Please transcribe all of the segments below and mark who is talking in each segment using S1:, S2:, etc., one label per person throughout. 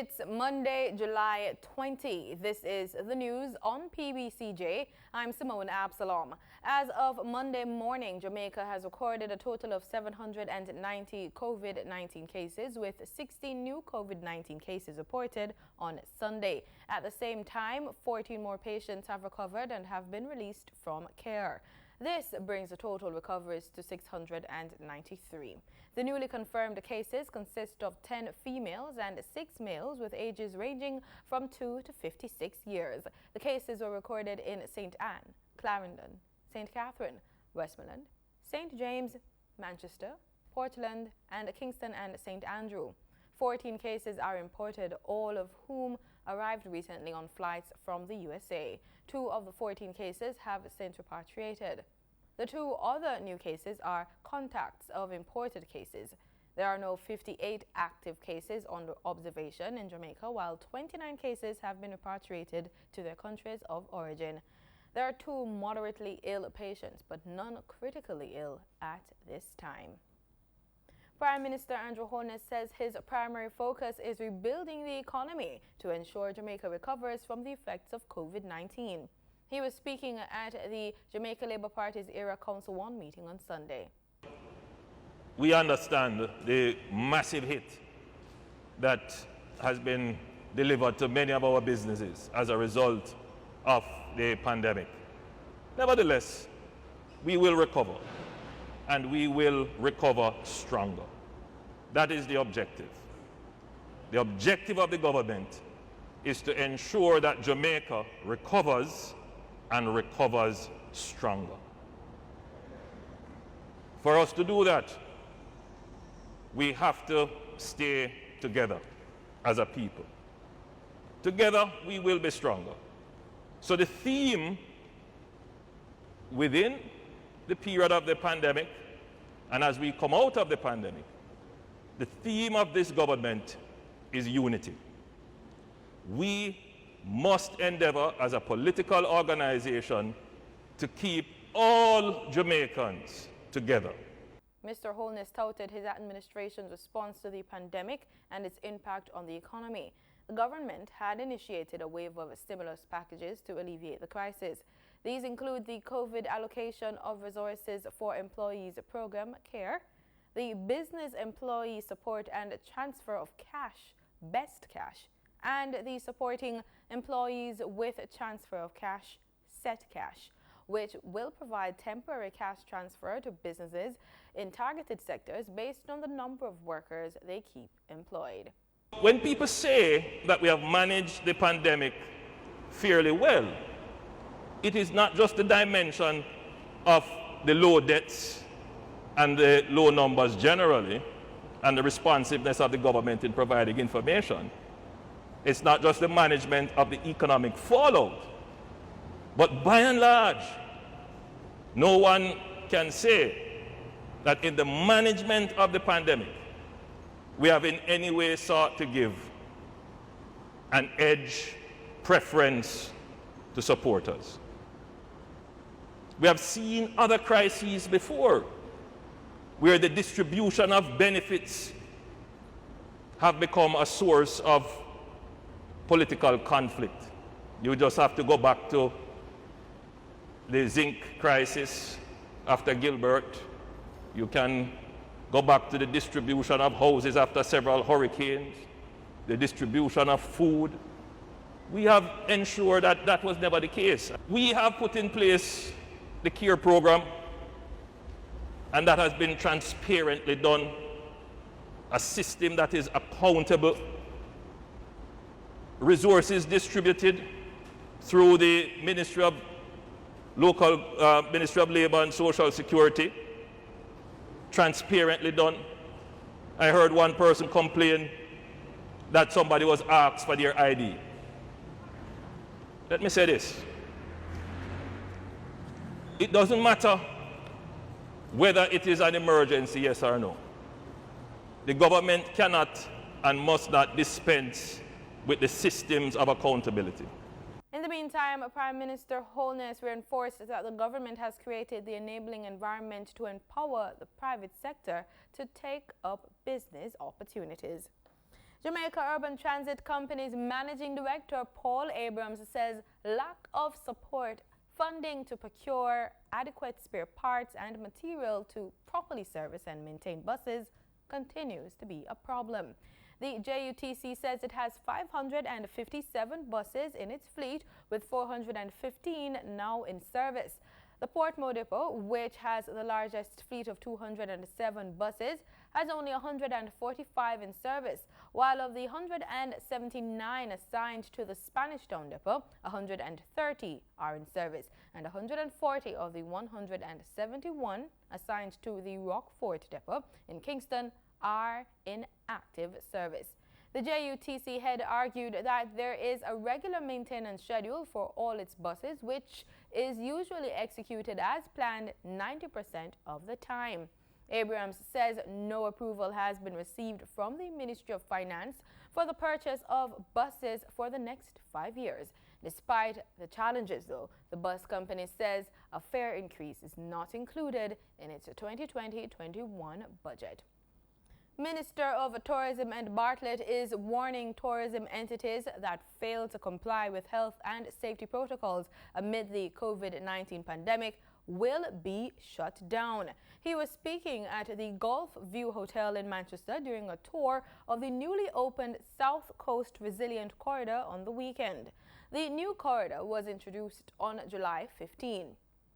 S1: It's Monday, July 20. This is the news on PBCJ. I'm Simone Absalom. As of Monday morning, Jamaica has recorded a total of 790 COVID-19 cases, with 16 new COVID-19 cases reported on Sunday. At the same time, 14 more patients have recovered and have been released from care. This brings the total recoveries to 693. The newly confirmed cases consist of 10 females and 6 males with ages ranging from 2 to 56 years. The cases were recorded in St. Anne, Clarendon, St. Catherine, Westmoreland, St. James, Manchester, Portland, and Kingston and St. Andrew. 14 cases are imported, all of whom arrived recently on flights from the USA. 2 of the 14 cases have since repatriated. The 2 other new cases are contacts of imported cases. There are no 58 active cases under observation in Jamaica, while 29 cases have been repatriated to their countries of origin. There are 2 moderately ill patients, but none critically ill at this time. Prime Minister Andrew Holness says his primary focus is rebuilding the economy to ensure Jamaica recovers from the effects of COVID-19. He was speaking at the Jamaica Labour Party's Era Council 1 meeting on Sunday.
S2: We understand the massive hit that has been delivered to many of our businesses as a result of the pandemic. Nevertheless, we will recover, and we will recover stronger. That is the objective. The objective of the government is to ensure that Jamaica recovers and recovers stronger. For us to do that, we have to stay together as a people. Together, we will be stronger. So the theme within the period of the pandemic, and as we come out of the pandemic, the theme of this government is unity. We must endeavor as a political organization to keep all Jamaicans together.
S1: Mr. Holness touted his administration's response to the pandemic and its impact on the economy. The government had initiated a wave of stimulus packages to alleviate the crisis. These include the COVID Allocation of Resources for Employees Program, CARE, the Business Employee Support and Transfer of Cash, BEST Cash, and the Supporting Employees with Transfer of Cash, SET Cash, which will provide temporary cash transfer to businesses in targeted sectors based on the number of workers they keep employed.
S2: When people say that we have managed the pandemic fairly well, it is not just the dimension of the low deaths and the low numbers generally, and the responsiveness of the government in providing information. It's not just the management of the economic fallout, but by and large, no one can say that in the management of the pandemic, we have in any way sought to give an edge, preference to supporters. We have seen other crises before, where the distribution of benefits have become a source of political conflict. You just have to go back to the zinc crisis after Gilbert. You can go back to the distribution of houses after several hurricanes, the distribution of food. We have ensured that that was never the case. We have put in place the CARE program, and that has been transparently done, a system that is accountable, resources distributed through the Ministry of Labour and Social Security, transparently done. I heard one person complain that somebody was asked for their ID. Let me say this. It doesn't matter whether it is an emergency, yes or no. The government cannot and must not dispense with the systems of accountability.
S1: In the meantime, Prime Minister Holness reinforced that the government has created the enabling environment to empower the private sector to take up business opportunities. Jamaica Urban Transit Company's Managing Director Paul Abrams says lack of support funding to procure adequate spare parts and material to properly service and maintain buses continues to be a problem. The JUTC says it has 557 buses in its fleet, with 415 now in service. The Portmore Depot, which has the largest fleet of 207 buses, has only 145 in service, while of the 179 assigned to the Spanish Town Depot, 130 are in service, and 140 of the 171 assigned to the Rockfort Depot in Kingston are in active service. The JUTC head argued that there is a regular maintenance schedule for all its buses, which is usually executed as planned 90% of the time. Abrams says no approval has been received from the Ministry of Finance for the purchase of buses for the next 5 years. Despite the challenges, though, the bus company says a fare increase is not included in its 2020-21 budget. Minister of Tourism and Bartlett is warning tourism entities that fail to comply with health and safety protocols amid the COVID-19 pandemic will be shut down. He was speaking at the Gulf View Hotel in Manchester during a tour of the newly opened South Coast Resilient Corridor on the weekend. The new corridor was introduced on July 15.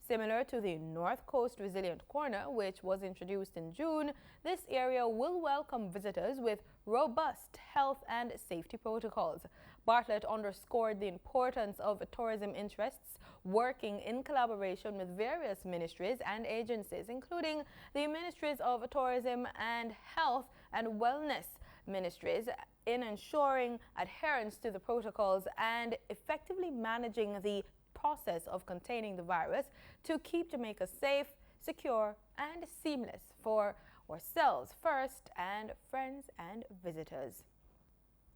S1: Similar to the North Coast Resilient Corridor, which was introduced in June, this area will welcome visitors with robust health and safety protocols. Bartlett underscored the importance of tourism interests working in collaboration with various ministries and agencies, including the Ministries of Tourism and Health and Wellness ministries, in ensuring adherence to the protocols and effectively managing the process of containing the virus to keep Jamaica safe, secure, and seamless for ourselves first and friends and visitors.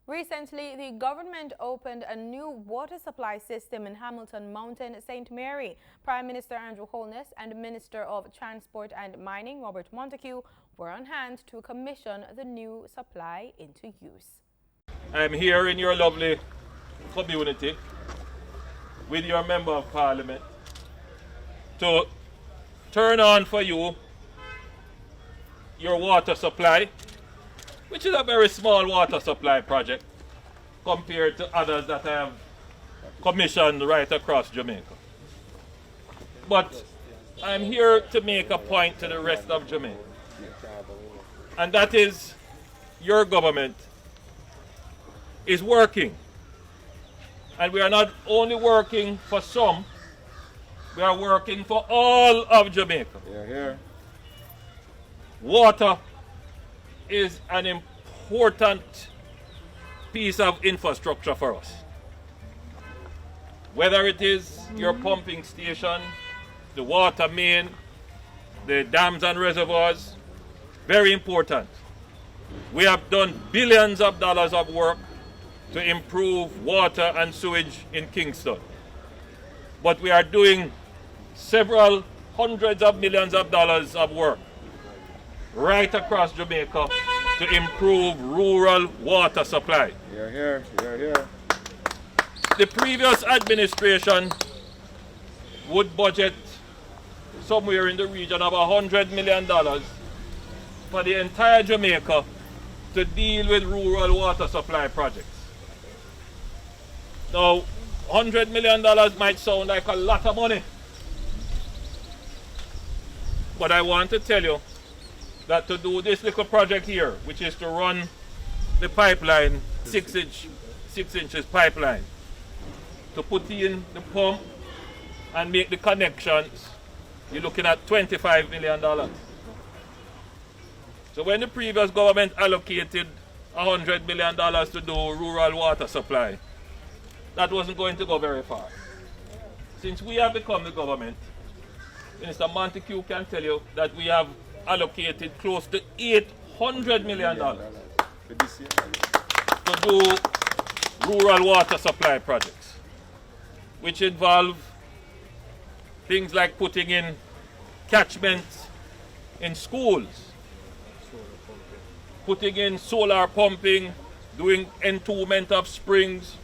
S1: Recently, the government opened a new water supply system in Hamilton Mountain, St. Mary. Prime Minister Andrew Holness and Minister of Transport and Mining Robert Montague were on hand to commission the new supply into use.
S2: I'm here in your lovely community with your Member of Parliament to turn on for you your water supply, which is a very small water supply project compared to others that I have commissioned right across Jamaica. But I'm here to make a point to the rest of Jamaica, and that is your government is working. And we are not only working for some, we are working for all of Jamaica.
S3: Here.
S2: Water is an important piece of infrastructure for us. Whether it is your pumping station, the water main, the dams and reservoirs, very important. We have done billions of dollars of work to improve water and sewage in Kingston. But we are doing several hundreds of millions of dollars of work right across Jamaica to improve rural water supply.
S3: Here.
S2: The previous administration would budget somewhere in the region of $100 million for the entire Jamaica to deal with rural water supply projects. Now, $100 million might sound like a lot of money, but I want to tell you that to do this little project here, which is to run the pipeline, 6 inches pipeline, to put in the pump and make the connections, you're looking at $25 million. So when the previous government allocated $100 million to do rural water supply, that wasn't going to go very far. Since we have become the government, Minister Montague can tell you that we have allocated close to $800 million to do rural water supply projects, which involve things like putting in catchments in schools, putting in solar pumping, doing entombment of springs,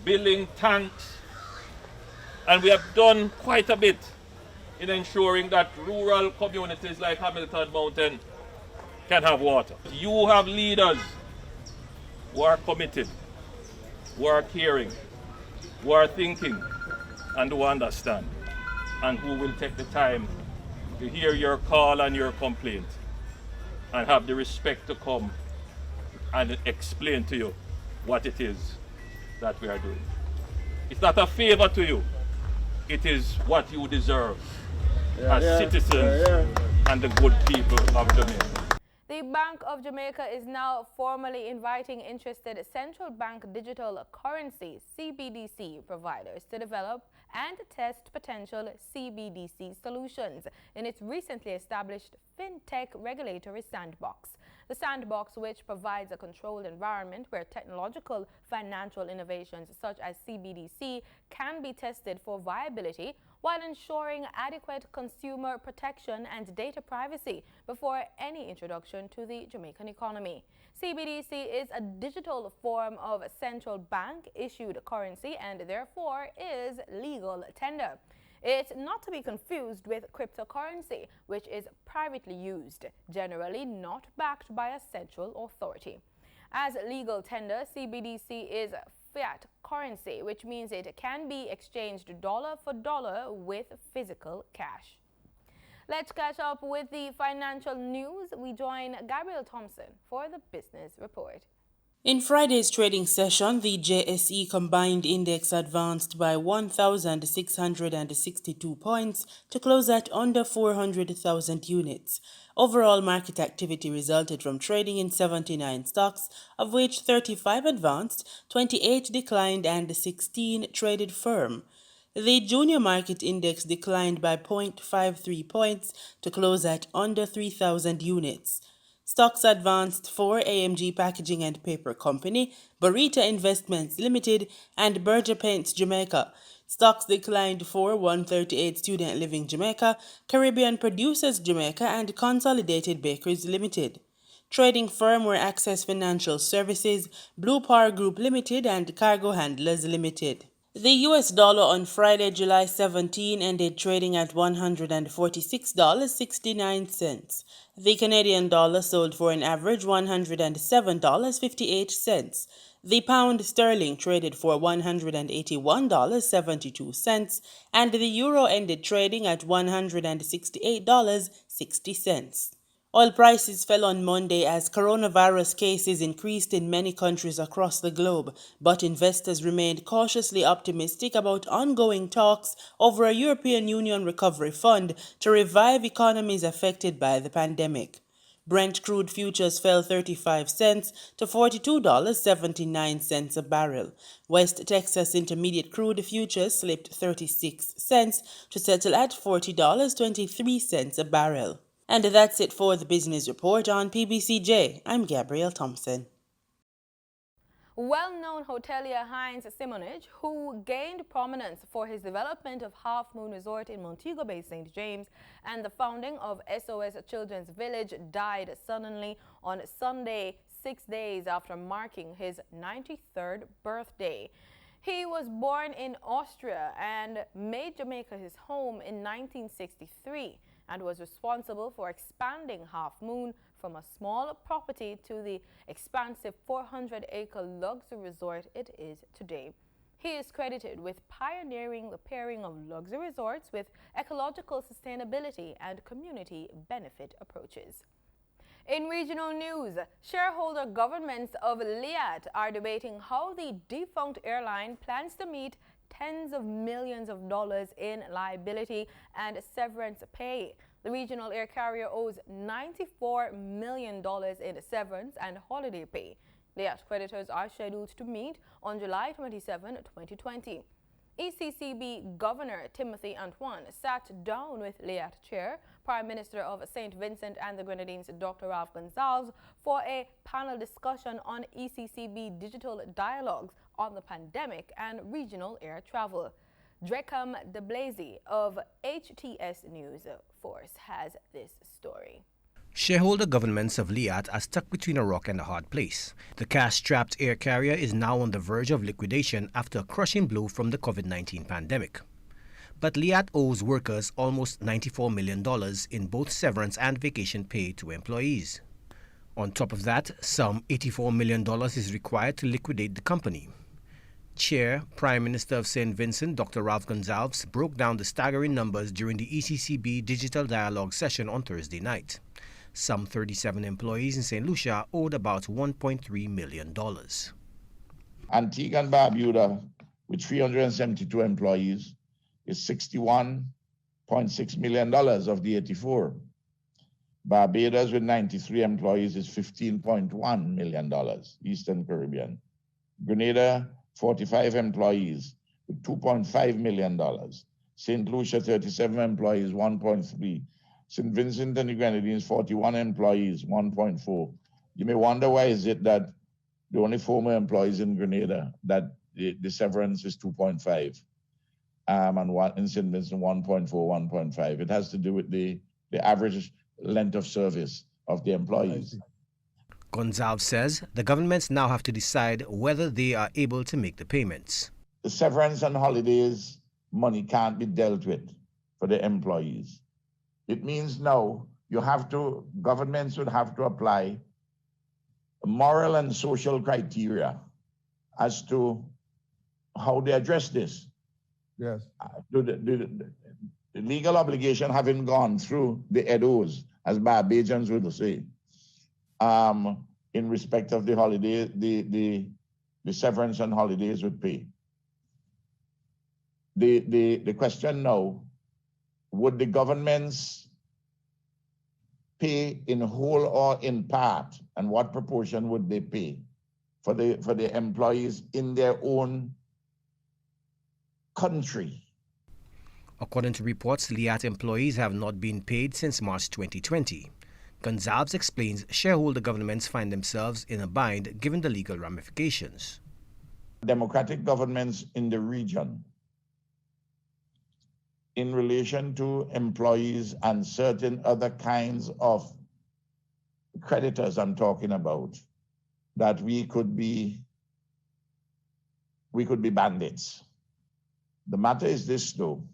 S2: building tanks, and we have done quite a bit in ensuring that rural communities like Hamilton Mountain can have water. You have leaders who are committed, who are caring, who are thinking, and who understand, and who will take the time to hear your call and your complaint, and have the respect to come and explain to you what it is that we are doing. It's not a favor to you, it is what you deserve as citizens and the good people of Jamaica.
S1: The Bank of Jamaica is now formally inviting interested central bank digital currency CBDC providers to develop and test potential CBDC solutions in its recently established FinTech regulatory sandbox. The sandbox, which provides a controlled environment where technological financial innovations such as CBDC can be tested for viability while ensuring adequate consumer protection and data privacy before any introduction to the Jamaican economy. CBDC is a digital form of central bank issued currency and therefore is legal tender. It's not to be confused with cryptocurrency, which is privately used, generally not backed by a central authority. As legal tender, CBDC is fiat currency, which means it can be exchanged dollar for dollar with physical cash. Let's catch up with the financial news. We join Gabriel Thompson for the business report.
S3: In Friday's trading session, the JSE combined index advanced by 1,662 points to close at under 400,000 units. Overall market activity resulted from trading in 79 stocks, of which 35 advanced, 28 declined, and 16 traded firm. The junior market index declined by 0.53 points to close at under 3,000 units. Stocks advanced for AMG Packaging and Paper Company, Barita Investments Limited, and Berger Paints Jamaica. Stocks declined for 138 Student Living Jamaica, Caribbean Producers Jamaica, and Consolidated Bakers Limited. Trading firm were Access Financial Services, Blue Power Group Limited, and Cargo Handlers Limited. The US dollar on Friday, July 17, ended trading at $146.69. The Canadian dollar sold for an average $107.58. The pound sterling traded for $181.72, and the euro ended trading at $168.60. Oil prices fell on Monday as coronavirus cases increased in many countries across the globe, but investors remained cautiously optimistic about ongoing talks over a European Union recovery fund to revive economies affected by the pandemic. Brent crude futures fell 35 cents to $42.79 a barrel. West Texas Intermediate crude futures slipped 36 cents to settle at $40.23 a barrel. And that's it for the business report on PBCJ. I'm Gabriel Thompson.
S1: Well-known hotelier Heinz Simonitsch, who gained prominence for his development of Half Moon Resort in Montego Bay, St. James, and the founding of SOS Children's Village, died suddenly on Sunday, 6 days after marking his 93rd birthday. He was born in Austria and made Jamaica his home in 1963. And was responsible for expanding Half Moon from a small property to the expansive 400-acre luxury resort it is today. He is credited with pioneering the pairing of luxury resorts with ecological sustainability and community benefit approaches. In regional news, shareholder governments of Liat are debating how the defunct airline plans to meet tens of millions of dollars in liability and severance pay. The regional air carrier owes $94 million in severance and holiday pay. Liat creditors are scheduled to meet on July 27, 2020. ECCB Governor Timothy Antoine sat down with Liat Chair, Prime Minister of St. Vincent and the Grenadines Dr. Ralph Gonsalves for a panel discussion on ECCB digital dialogues on the pandemic and regional air travel. Dreckham DeBlazy of HTS News Force has this story.
S4: Shareholder governments of Liat are stuck between a rock and a hard place. The cash-strapped air carrier is now on the verge of liquidation after a crushing blow from the COVID-19 pandemic. But Liat owes workers almost $94 million in both severance and vacation pay to employees. On top of that, some $84 million is required to liquidate the company. Chair, Prime Minister of St. Vincent, Dr. Ralph Gonsalves, broke down the staggering numbers during the ECCB Digital Dialogue session on Thursday night. Some 37 employees in St. Lucia owed about $1.3 million.
S5: Antigua and Barbuda, with 372 employees, is $61.6 million of the 84. Barbados, with 93 employees, is $15.1 million, Eastern Caribbean. Grenada, 45 employees, with $2.5 million. St. Lucia, 37 employees, 1.3. St. Vincent and the Grenadines, 41 employees, 1.4. You may wonder why is it that the only former employees in Grenada, that the severance is 2.5, and one in St. Vincent, 1.4, 1.5. It has to do with the average length of service of the employees.
S4: Gonsalves says the governments now have to decide whether they are able to make the payments.
S5: The severance and holidays money can't be dealt with for the employees. It means now governments would have to apply moral and social criteria as to how they address this.
S6: Yes.
S5: The legal obligation having gone through the EDOs, as Barbadians would say, in respect of the holiday, the severance and holidays would pay. The question now, would the governments pay in whole or in part, and what proportion would they pay for the employees in their own country?
S4: According to reports, Liat employees have not been paid since March 2020. Gonsalves explains shareholder governments find themselves in a bind given the legal ramifications.
S5: Democratic governments in the region, in relation to employees and certain other kinds of creditors I'm talking about, that we could be bandits. The matter is this though,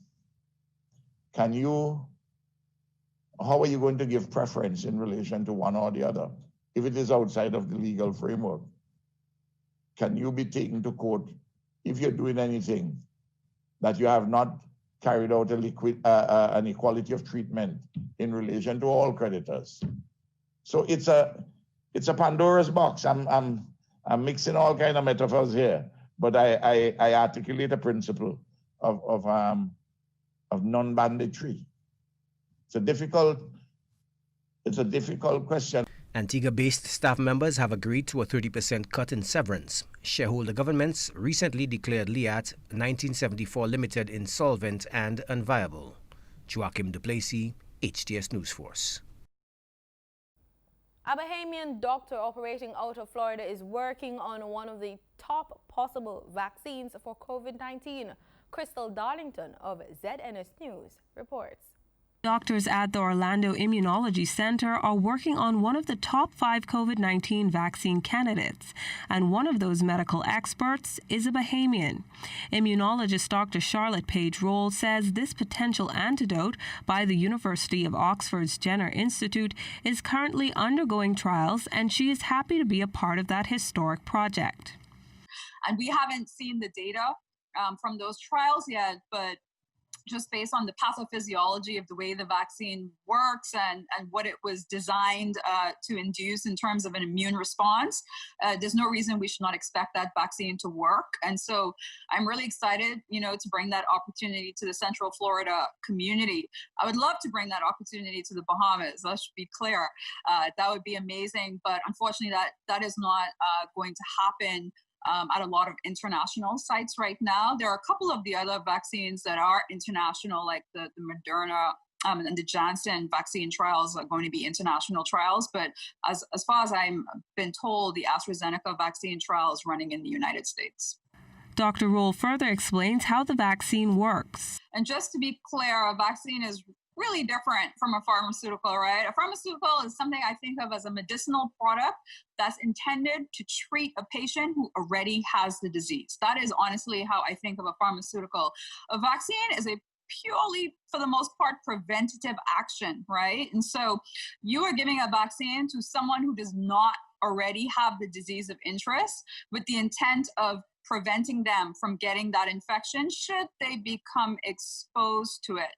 S5: how are you going to give preference in relation to one or the other if it is outside of the legal framework? Can you be taken to court if you're doing anything that you have not carried out an equality of treatment in relation to all creditors? So it's a Pandora's box. I'm mixing all kind of metaphors here, but I articulate a principle of non-banditry. It's a difficult question.
S4: Antigua-based staff members have agreed to a 30% cut in severance. Shareholder governments recently declared Liat 1974 Limited insolvent and unviable. Joachim Duplessis, HTS News Force.
S1: A Bahamian doctor operating out of Florida is working on one of the top possible vaccines for COVID-19. Crystal Darlington of ZNS News reports.
S7: Doctors at the Orlando Immunology Center are working on one of the top 5 COVID-19 vaccine candidates, and one of those medical experts is a Bahamian. Immunologist Dr. Charlotte Page Roll says this potential antidote by the University of Oxford's Jenner Institute is currently undergoing trials, and she is happy to be a part of that historic project.
S8: And we haven't seen the data from those trials yet, but just based on the pathophysiology of the way the vaccine works and what it was designed to induce in terms of an immune response, there's no reason we should not expect that vaccine to work. And so I'm really excited, to bring that opportunity to the Central Florida community. I would love to bring that opportunity to the Bahamas. That should be clear. That would be amazing. But unfortunately, that is not going to happen at a lot of international sites right now. There are a couple of the other vaccines that are international, like the Moderna and the Janssen vaccine trials are going to be international trials. But as far as I've been told, the AstraZeneca vaccine trial is running in the United States.
S7: Dr. Roll further explains how the vaccine works.
S8: And just to be clear, a vaccine is really different from a pharmaceutical, right? A pharmaceutical is something I think of as a medicinal product that's intended to treat a patient who already has the disease. That is honestly how I think of a pharmaceutical. A vaccine is a purely, for the most part, preventative action, right? And so you are giving a vaccine to someone who does not already have the disease of interest with the intent of preventing them from getting that infection should they become exposed to it.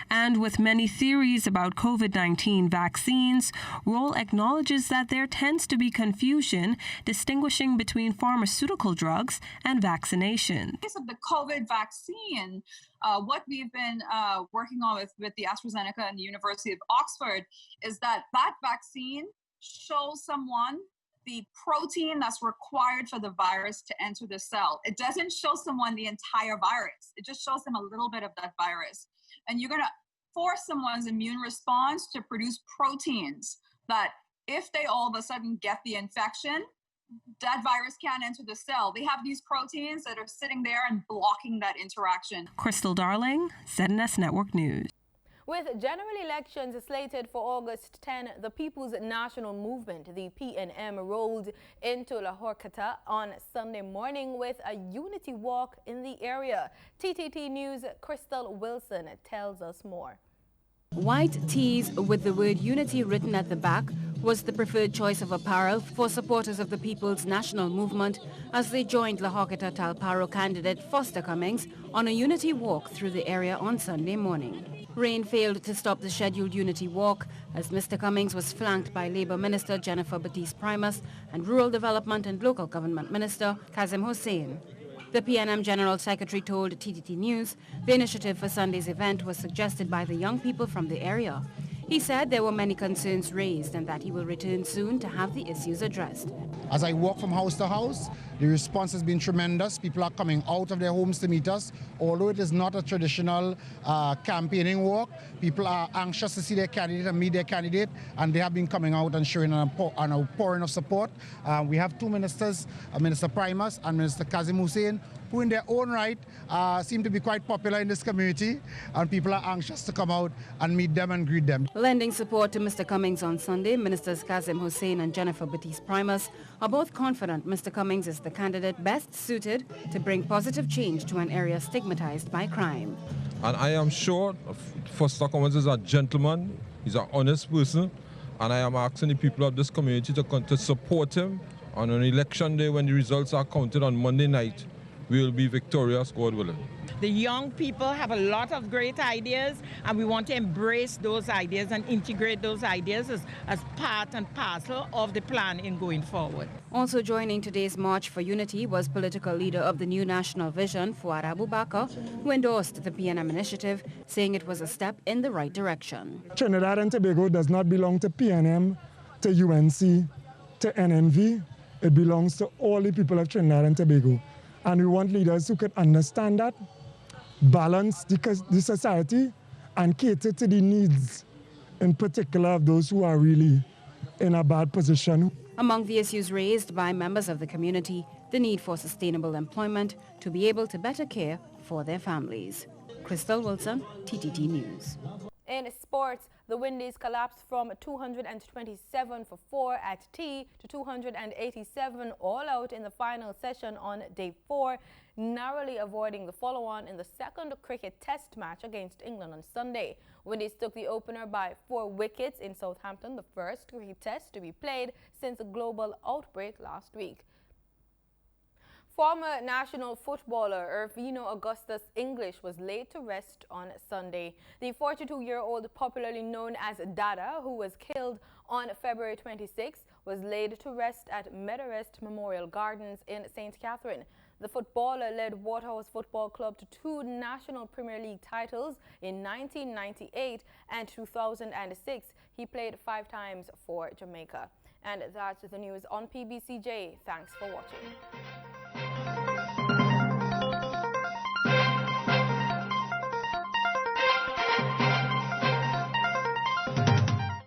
S7: And with many theories about COVID-19 vaccines, Roll acknowledges that there tends to be confusion distinguishing between pharmaceutical drugs and vaccination.
S8: In the case of the COVID vaccine, what we've been working on with the AstraZeneca and the University of Oxford is that vaccine shows someone the protein that's required for the virus to enter the cell. It doesn't show someone the entire virus. It just shows them a little bit of that virus. And you're going to force someone's immune response to produce proteins that if they all of a sudden get the infection, that virus can't enter the cell. They have these proteins that are sitting there and blocking that interaction.
S7: Crystal Darling, ZNS Network News.
S1: With general elections slated for August 10, the People's National Movement, the PNM, rolled into La Horquetta on Sunday morning with a unity walk in the area. TTT News' Crystal Wilson tells us more.
S6: White tees with the word unity written at the back was the preferred choice of apparel for supporters of the People's National Movement as they joined La Horquetta Talparo candidate Foster Cummings on a unity walk through the area on Sunday morning. Rain failed to stop the scheduled unity walk as Mr. Cummings was flanked by Labour Minister Jennifer Batiste-Primus and Rural Development and Local Government Minister Kazim Hussain. The PNM General Secretary told TTT News the initiative for Sunday's event was suggested by the young people from the area. He said there were many concerns raised and that he will return soon to have the issues addressed.
S9: As I walk from house to house, the response has been tremendous. People are coming out of their homes to meet us. Although it is not a traditional campaigning walk, people are anxious to see their candidate and meet their candidate, and they have been coming out and showing an outpouring of support. We have two ministers, Minister Primus and Minister Kazim Hussain, who in their own right seem to be quite popular in this community, and people are anxious to come out and meet them and greet them.
S6: Lending support to Mr. Cummings on Sunday, Ministers Kazim Hussain and Jennifer Batiste-Primus are both confident Mr. Cummings is the candidate best suited to bring positive change to an area stigmatized by crime.
S10: And I am sure Foster Cummings is a gentleman, he's an honest person, and I am asking the people of this community to support him on an election day when the results are counted on Monday night. We will be victorious, God willing.
S11: The young people have a lot of great ideas, and we want to embrace those ideas and integrate those ideas as part and parcel of the plan in going forward.
S6: Also joining today's March for Unity was political leader of the New National Vision, Fuad Abubakar, who endorsed the PNM initiative, saying it was a step in the right direction.
S12: Trinidad and Tobago does not belong to PNM, to UNC, to NNV. It belongs to all the people of Trinidad and Tobago. And we want leaders who could understand that, balance the society, and cater to the needs, in particular of those who are really in a bad position.
S6: Among the issues raised by members of the community, the need for sustainable employment to be able to better care for their families. Crystal Wilson, TTT News.
S1: In sports, the Windies collapsed from 227 for 4 at tea to 287 all out in the final session on day 4, narrowly avoiding the follow-on in the second cricket test match against England on Sunday. Windies took the opener by 4 wickets in Southampton, the first cricket test to be played since the global outbreak last week. Former national footballer Irvino Augustus English was laid to rest on Sunday. The 42-year-old, popularly known as Dada, who was killed on February 26, was laid to rest at Meadowrest Memorial Gardens in St. Catherine. The footballer led Waterhouse Football Club to 2 National Premier League titles in 1998 and 2006. He played 5 times for Jamaica. And that's the news on PBCJ. Thanks for watching.